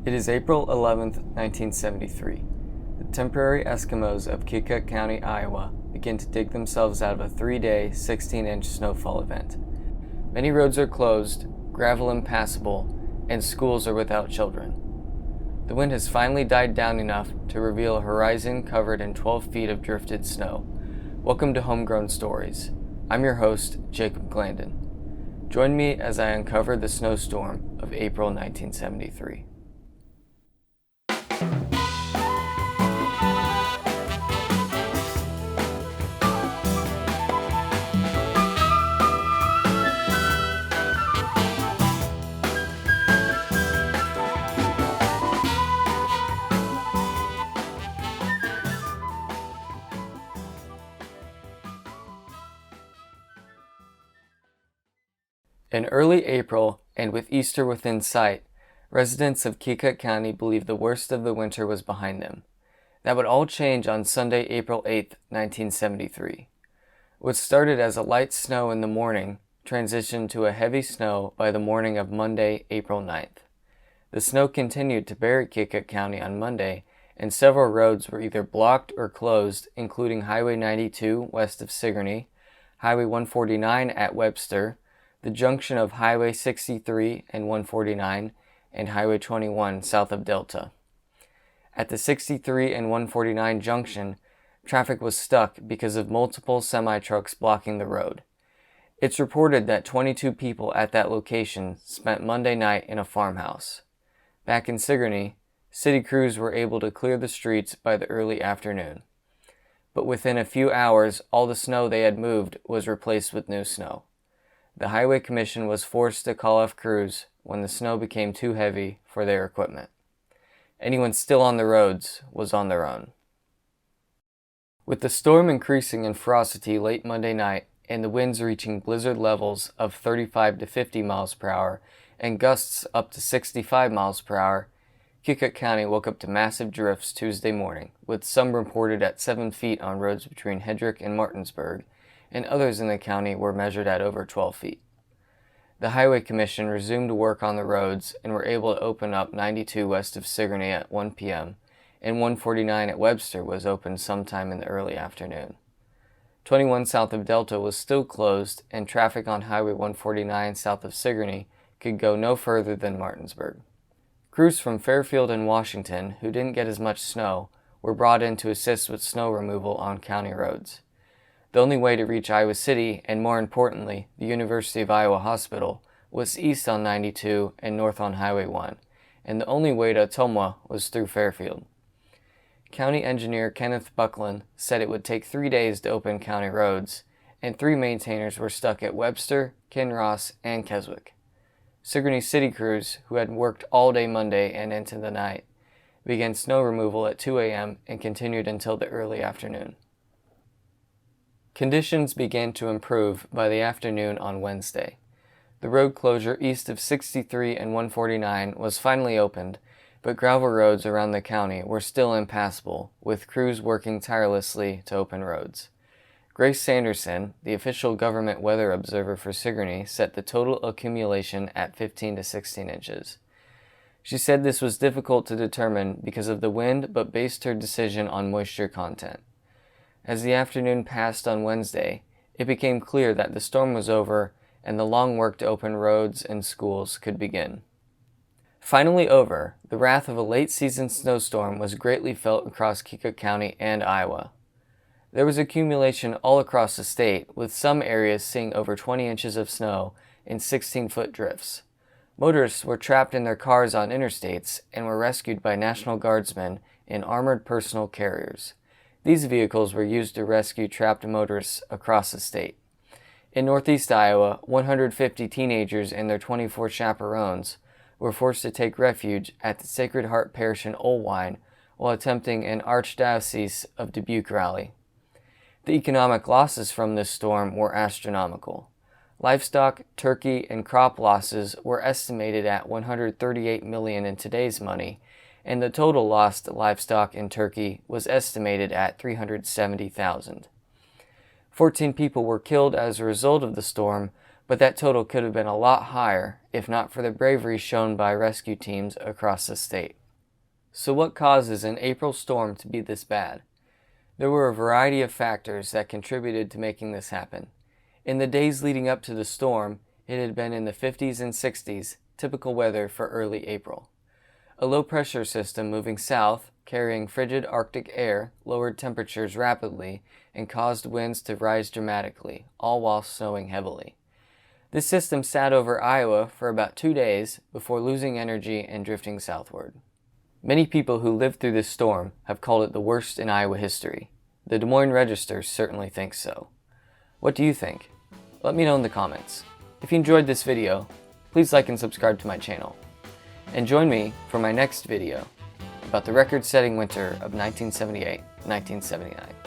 It is April 11th, 1973. The temporary Eskimos of Keokuk County, Iowa, begin to dig themselves out of a 3-day, 16-inch snowfall event. Many roads are closed, gravel impassable, and schools are without children. The wind has finally died down enough to reveal a horizon covered in 12 feet of drifted snow. Welcome to Homegrown Stories. I'm your host, Jacob Glandon. Join me as I uncover the snowstorm of April 1973. In early April, and with Easter within sight, residents of Keokuk County believed the worst of the winter was behind them. That would all change on Sunday, April 8, 1973. What started as a light snow in the morning transitioned to a heavy snow by the morning of Monday, April 9th. The snow continued to bury Keokuk County on Monday, and several roads were either blocked or closed, including Highway 92 west of Sigourney, Highway 149 at Webster, the junction of Highway 63 and 149, and Highway 21 south of Delta. At the 63 and 149 junction, traffic was stuck because of multiple semi-trucks blocking the road. It's reported that 22 people at that location spent Monday night in a farmhouse. Back in Sigourney, city crews were able to clear the streets by the early afternoon. But within a few hours, all the snow they had moved was replaced with new snow. The Highway Commission was forced to call off crews when the snow became too heavy for their equipment. Anyone still on the roads was on their own. With the storm increasing in ferocity late Monday night and the winds reaching blizzard levels of 35 to 50 miles per hour and gusts up to 65 miles per hour, Keokuk County woke up to massive drifts Tuesday morning, with some reported at 7 feet on roads between Hedrick and Martinsburg, and others in the county were measured at over 12 feet. The Highway Commission resumed work on the roads and were able to open up 92 west of Sigourney at 1 p.m., and 149 at Webster was opened sometime in the early afternoon. 21 south of Delta was still closed, and traffic on Highway 149 south of Sigourney could go no further than Martinsburg. Crews from Fairfield and Washington, who didn't get as much snow, were brought in to assist with snow removal on county roads. The only way to reach Iowa City, and more importantly, the University of Iowa Hospital, was east on 92 and north on Highway 1, and the only way to Ottumwa was through Fairfield. County engineer Kenneth Buckland said it would take 3 days to open county roads, and 3 maintainers were stuck at Webster, Kinross, and Keswick. Sigourney city crews, who had worked all day Monday and into the night, began snow removal at 2 a.m. and continued until the early afternoon. Conditions began to improve by the afternoon on Wednesday. The road closure east of 63 and 149 was finally opened, but gravel roads around the county were still impassable, with crews working tirelessly to open roads. Grace Sanderson, the official government weather observer for Sigourney, set the total accumulation at 15 to 16 inches. She said this was difficult to determine because of the wind, but based her decision on moisture content. As the afternoon passed on Wednesday, it became clear that the storm was over and the long work to open roads and schools could begin. Finally over, the wrath of a late-season snowstorm was greatly felt across Keokuk County and Iowa. There was accumulation all across the state, with some areas seeing over 20 inches of snow in 16-foot drifts. Motorists were trapped in their cars on interstates and were rescued by National Guardsmen in armored personal carriers. These vehicles were used to rescue trapped motorists across the state. In northeast Iowa, 150 teenagers and their 24 chaperones were forced to take refuge at the Sacred Heart Parish in Olwine while attempting an Archdiocese of Dubuque rally. The economic losses from this storm were astronomical. Livestock, turkey, and crop losses were estimated at $138 million in today's money, and the total loss to livestock and turkey was estimated at $370,000. 14 people were killed as a result of the storm, but that total could have been a lot higher if not for the bravery shown by rescue teams across the state. So what causes an April storm to be this bad? There were a variety of factors that contributed to making this happen. In the days leading up to the storm, it had been in the 50s and 60s, typical weather for early April. A low-pressure system moving south, carrying frigid Arctic air, lowered temperatures rapidly and caused winds to rise dramatically, all while snowing heavily. This system sat over Iowa for about 2 days before losing energy and drifting southward. Many people who lived through this storm have called it the worst in Iowa history. The Des Moines Register certainly thinks so. What do you think? Let me know in the comments. If you enjoyed this video, please like and subscribe to my channel. And join me for my next video about the record-setting winter of 1978-1979.